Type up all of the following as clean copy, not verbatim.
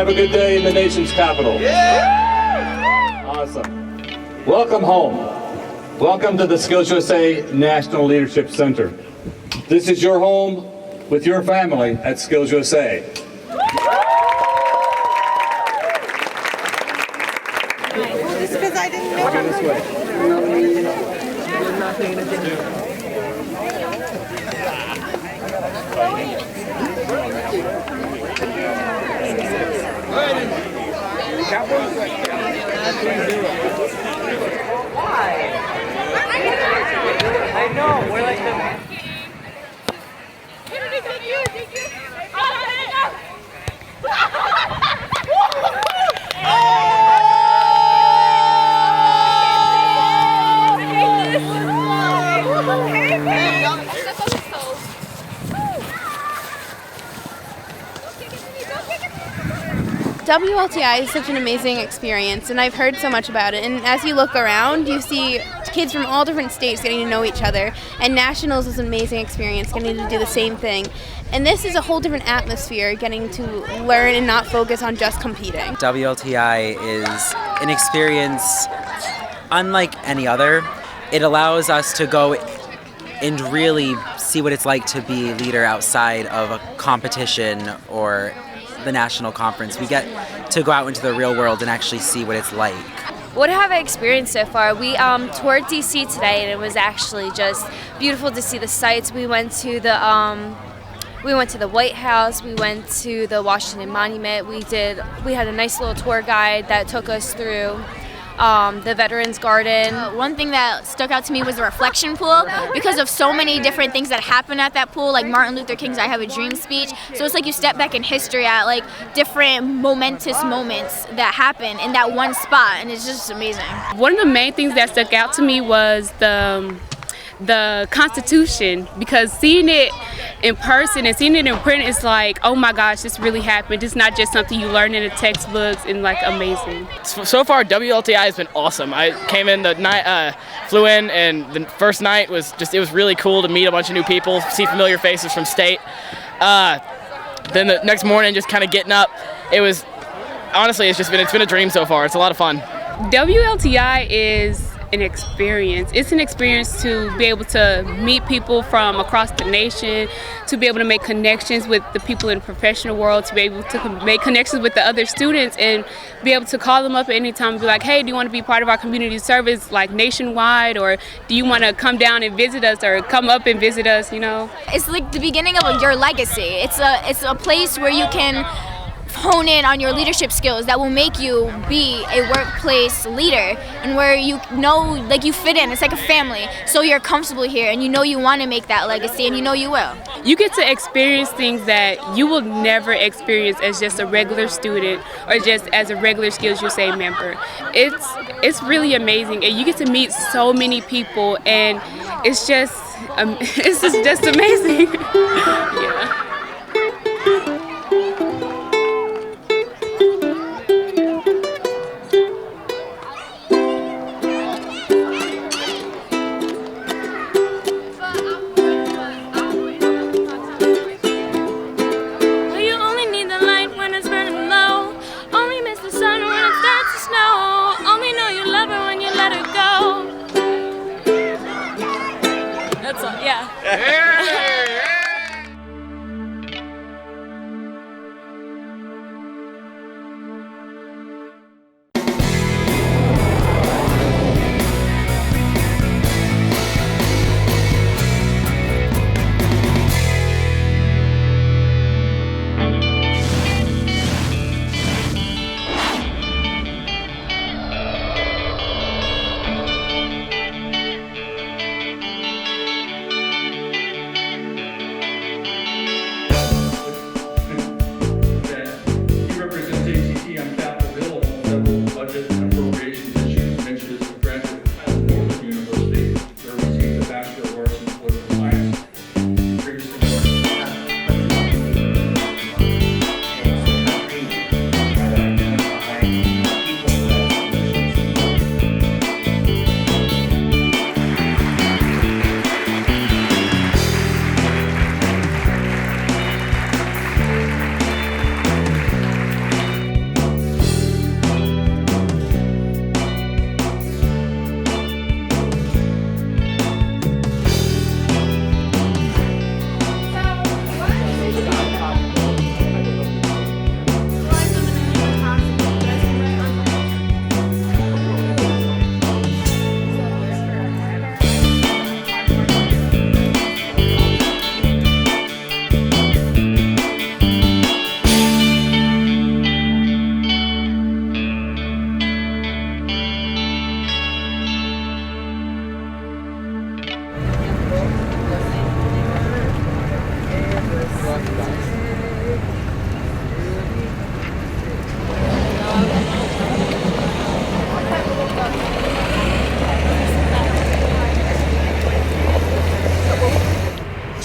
have a good day in the nation's capital. Yeah! Awesome. Welcome home. Welcome to the SkillsUSA National Leadership Center. This is your home with your family at SkillsUSA. Just because I didn't know. Go this way. I know, we're like the... WLTI is such an amazing experience, and I've heard so much about it. And as you look around, you see kids from all different states getting to know each other. And Nationals is an amazing experience, getting to do the same thing. And this is a whole different atmosphere, getting to learn and not focus on just competing. WLTI is an experience unlike any other. It allows us to go and really see what it's like to be a leader outside of a competition or the national conference. We get to go out into the real world and actually see what it's like. What have I experienced so far? We toured DC today, and it was actually just beautiful to see the sights. We went to the White House. We went to the Washington Monument. We had a nice little tour guide that took us through the Veterans Garden. One thing that stuck out to me was the reflection pool, because of so many different things that happen at that pool, like Martin Luther King's I Have a Dream speech. So it's like you step back in history at like different momentous moments that happen in that one spot, and it's just amazing. One of the main things that stuck out to me was the Constitution, because seeing it in person and seeing it in print is like, oh my gosh, this really happened. It's not just something you learn in the textbooks, and like amazing. So far, WLTI has been awesome. I came in the night, flew in, and the first night was it was really cool to meet a bunch of new people, see familiar faces from state. Then the next morning, just kind of getting up, it was, honestly, it's been a dream so far. It's a lot of fun. WLTI is an experience. It's an experience to be able to meet people from across the nation, to be able to make connections with the people in the professional world, to be able to make connections with the other students and be able to call them up at any time and be like, hey, do you want to be part of our community service like nationwide, or do you want to come down and visit us or come up and visit us, you know? It's like the beginning of your legacy. It's a place where you can hone in on your leadership skills that will make you be a workplace leader, and where you know, like, you fit in. It's like a family, so you're comfortable here and you know you want to make that legacy, and you know you will. You get to experience things that you will never experience as just a regular student or just as a regular SkillsUSA member. It's really amazing, and you get to meet so many people, and it's just amazing. Yeah.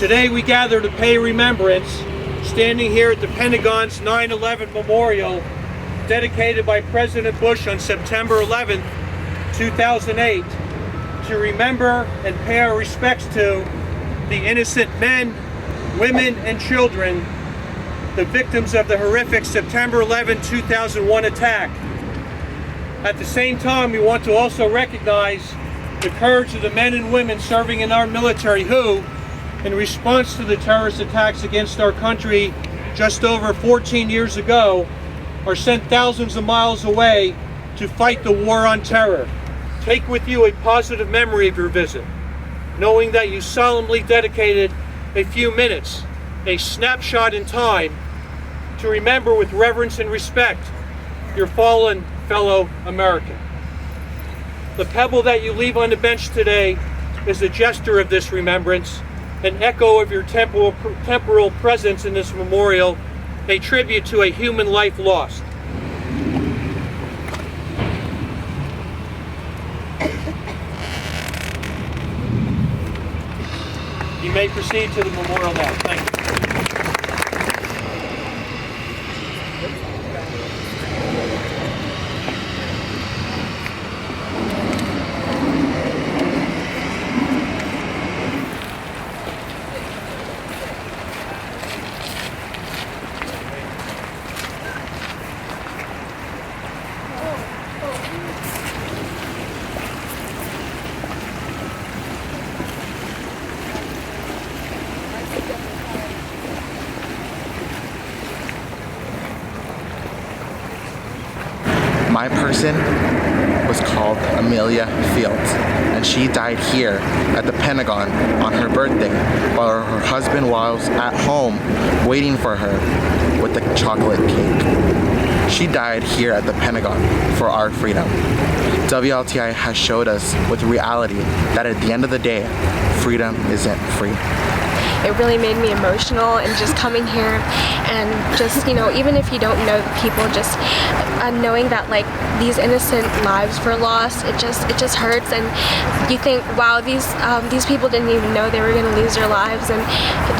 Today we gather to pay remembrance, standing here at the Pentagon's 9/11 Memorial, dedicated by President Bush on September 11th, 2008, to remember and pay our respects to the innocent men, women, and children, the victims of the horrific September 11, 2001 attack. At the same time, we want to also recognize the courage of the men and women serving in our military who, in response to the terrorist attacks against our country just over 14 years ago, are sent thousands of miles away to fight the war on terror. Take with you a positive memory of your visit, knowing that you solemnly dedicated a few minutes, a snapshot in time, to remember with reverence and respect your fallen fellow American. The pebble that you leave on the bench today is a gesture of this remembrance, an echo of your temporal presence in this memorial, a tribute to a human life lost. You may proceed to the memorial now. Thank you. My person was called Amelia Fields, and she died here at the Pentagon on her birthday while her husband was at home waiting for her with the chocolate cake. She died here at the Pentagon for our freedom. WLTI has showed us with reality that at the end of the day, freedom isn't free. It really made me emotional, and just coming here and just, even if you don't know the people, just knowing that like these innocent lives were lost, it just hurts. And you think, wow, these people didn't even know they were going to lose their lives, and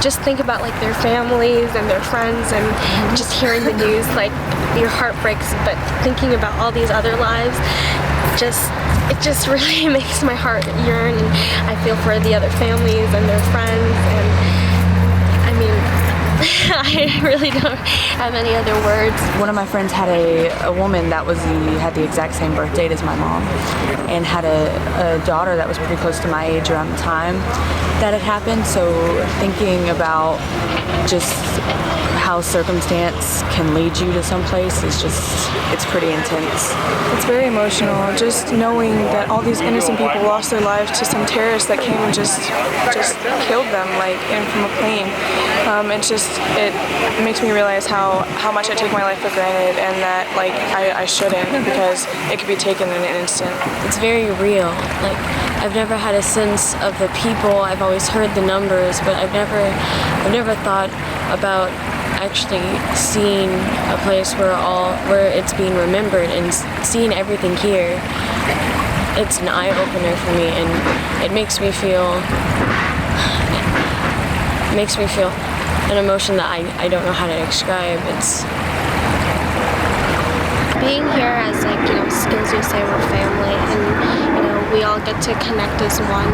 just think about like their families and their friends, and just hearing the news, like your heart breaks. But thinking about all these other lives, it just really makes my heart yearn, and I feel for the other families and their friends. And I mean, I really don't have any other words. One of my friends had a woman that had the exact same birth date as my mom, and had a daughter that was pretty close to my age around the time that it happened. So thinking about just how circumstance can lead you to someplace it's pretty intense. It's very emotional, just knowing that all these innocent people lost their lives to some terrorists that came and just killed them, like from a plane. It makes me realize how much I take my life for granted, and that like I shouldn't, because it could be taken in an instant. It's very real. Like I've never had a sense of the people. I've always heard the numbers, but I've never thought about actually seeing a place where it's being remembered, and seeing everything here. It's an eye-opener for me, and it makes me feel an emotion that I don't know how to describe. It's being here as SkillsUSA, we're family, and we all get to connect as one.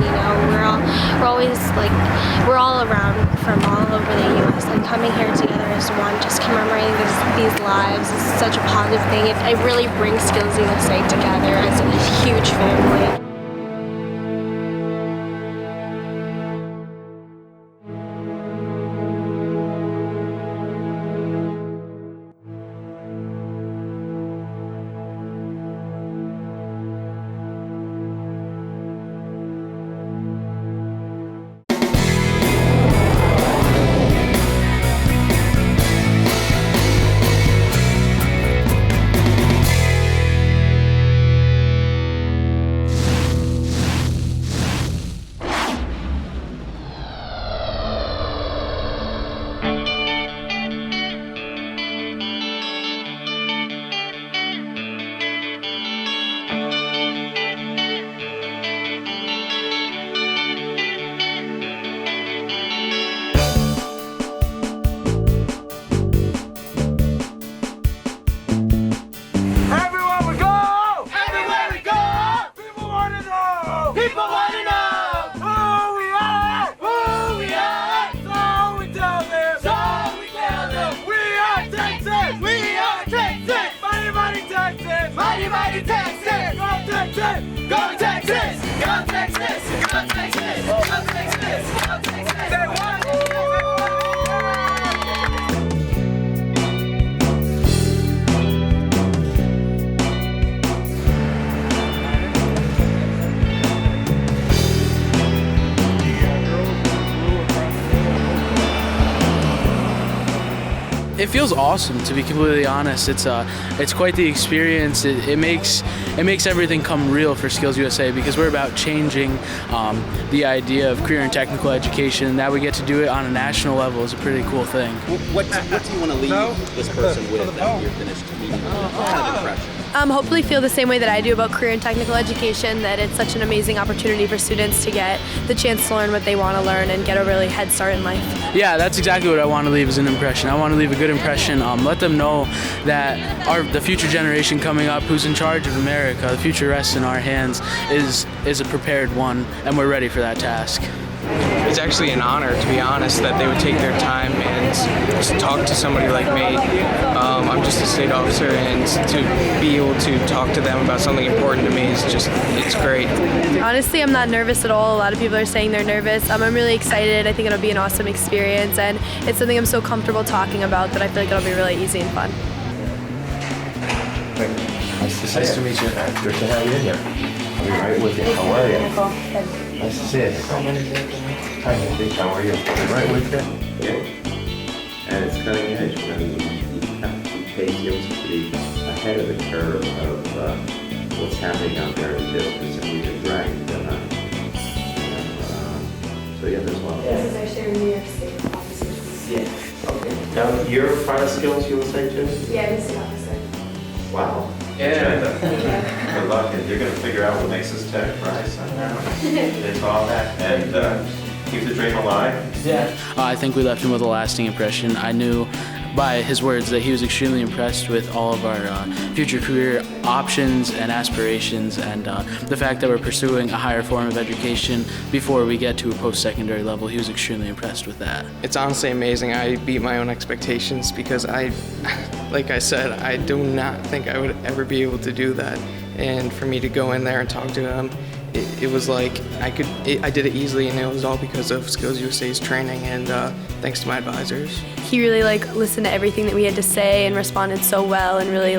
We're all around from all over the U.S. and coming here together as one, just commemorating these lives is such a positive thing. It really brings SkillsUSA together as a huge family. pay taxes. Go Texas! Go Texas! Go Texas! Go Texas! Go Texas! Go Texas! Say what? It feels awesome, to be completely honest. It's quite the experience. It makes everything come real for Skills USA, because we're about changing the idea of career and technical education. That we get to do it on a national level is a pretty cool thing. What do you want to leave this person with after you're finished meeting them? What kind of impression? Hopefully feel the same way that I do about career and technical education, that it's such an amazing opportunity for students to get the chance to learn what they want to learn and get a really head start in life. Yeah, that's exactly what I want to leave as an impression. I want to leave a good impression. Let them know that the future generation coming up, who's in charge of America, the future rests in our hands, is a prepared one, and we're ready for that task. It's actually an honor, to be honest, that they would take their time and just talk to somebody like me. I'm just a state officer, and to be able to talk to them about something important to me it's great. Honestly, I'm not nervous at all. A lot of people are saying they're nervous. I'm really excited. I think it'll be an awesome experience, and it's something I'm so comfortable talking about that I feel like it'll be really easy and fun. Nice to meet you. Good to have you in here. I'll be right with you. How are you? Nice to see you. Hi, Mindy. How are you? I'll be right with you. Yeah. And it's cutting edge. Skills to be ahead of the curve of what's happening out there in business, and we've been dragging them out. So yeah, there's a lot. This is our shared New York State officers. Yeah. Okay. Now you're part of Skills USA too? Yeah, I'm a state officer. Wow. Yeah. Good luck, and you're going to figure out what makes us tech, right? Somehow. It's all that, and keep the dream alive. Yeah. I think we left him with a lasting impression. I knew by his words that he was extremely impressed with all of our future career options and aspirations, and the fact that we're pursuing a higher form of education before we get to a post-secondary level. He was extremely impressed with that. It's honestly amazing. I beat my own expectations because like I said, I do not think I would ever be able to do that. And for me to go in there and talk to him, it was like I did it easily, and it was all because of Skills USA's training and thanks to my advisors. He really listened to everything that we had to say and responded so well, and really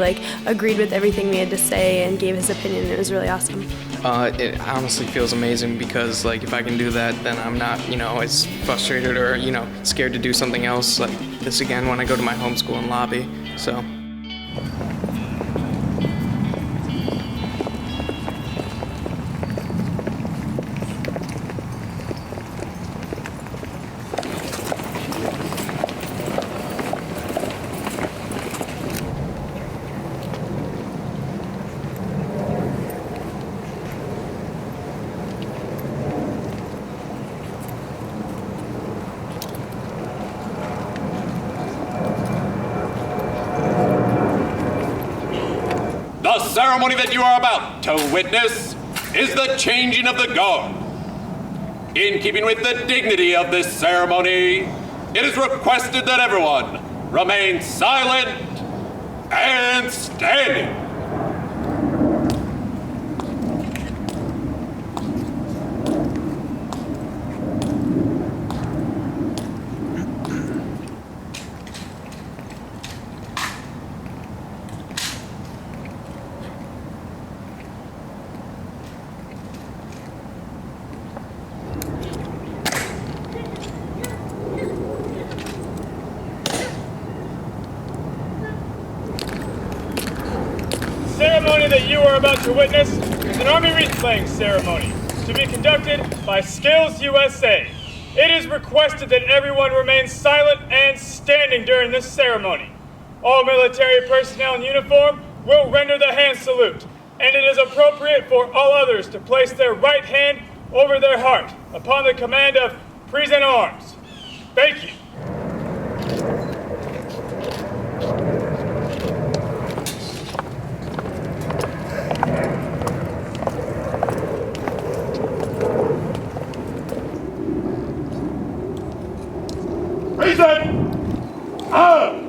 agreed with everything we had to say and gave his opinion. It was really awesome. It honestly feels amazing because if I can do that, then I'm not as frustrated or scared to do something else like this again when I go to my home school and lobby. So. The ceremony that you are about to witness is the changing of the guard. In keeping with the dignity of this ceremony, it is requested that everyone remain silent and standing. The ceremony that you are about to witness is an Army wreath-laying ceremony to be conducted by Skills USA. It is requested that everyone remain silent and standing during this ceremony. All military personnel in uniform will render the hand salute, and it is appropriate for all others to place their right hand over their heart upon the command of present arms. Thank you. Present arms!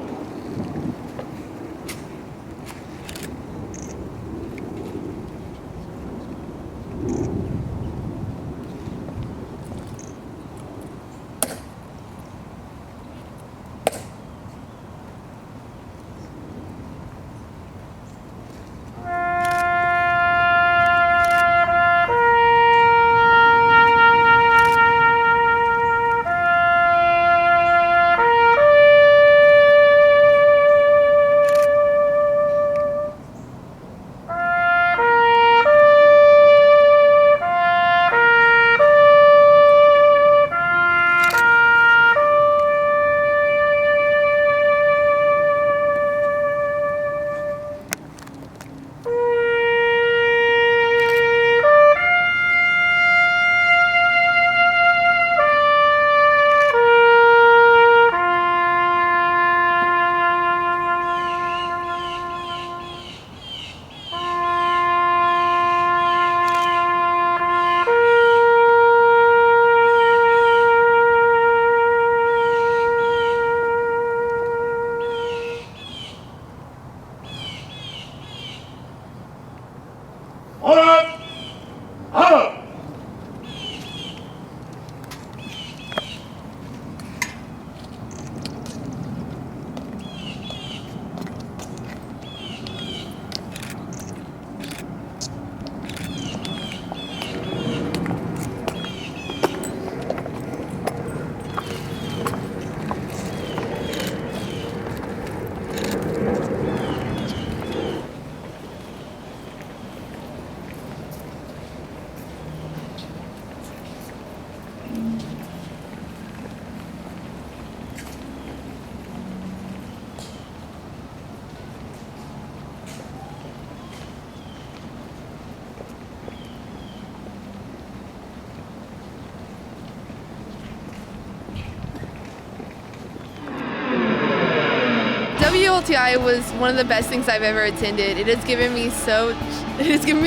WLTI was one of the best things I've ever attended. It has given me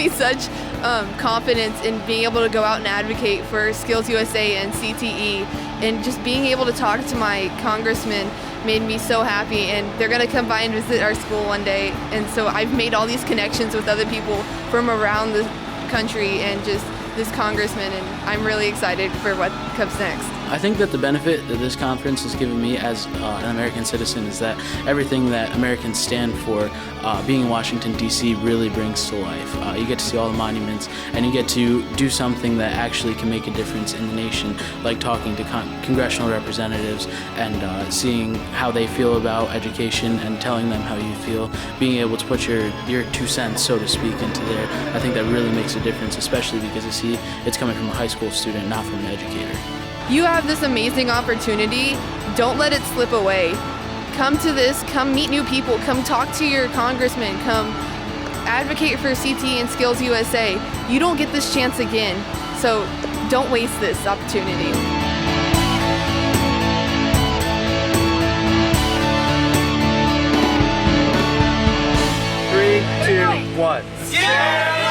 such confidence in being able to go out and advocate for SkillsUSA and CTE, and just being able to talk to my congressman made me so happy. And they're gonna come by and visit our school one day, and so I've made all these connections with other people from around the country and just this congressman, and I'm really excited for what comes next. I think that the benefit that this conference has given me as an American citizen is that everything that Americans stand for, being in Washington, D.C. really brings to life. You get to see all the monuments, and you get to do something that actually can make a difference in the nation, like talking to congressional representatives and seeing how they feel about education and telling them how you feel, being able to put your 2 cents, so to speak, into there. I think that really makes a difference, especially because you see it's coming from a high school student, not from an educator. You have this amazing opportunity. Don't let it slip away. Come to this, come meet new people, come talk to your congressman, come advocate for CTE and SkillsUSA. You don't get this chance again, so don't waste this opportunity. 3, 2, 1. Yeah!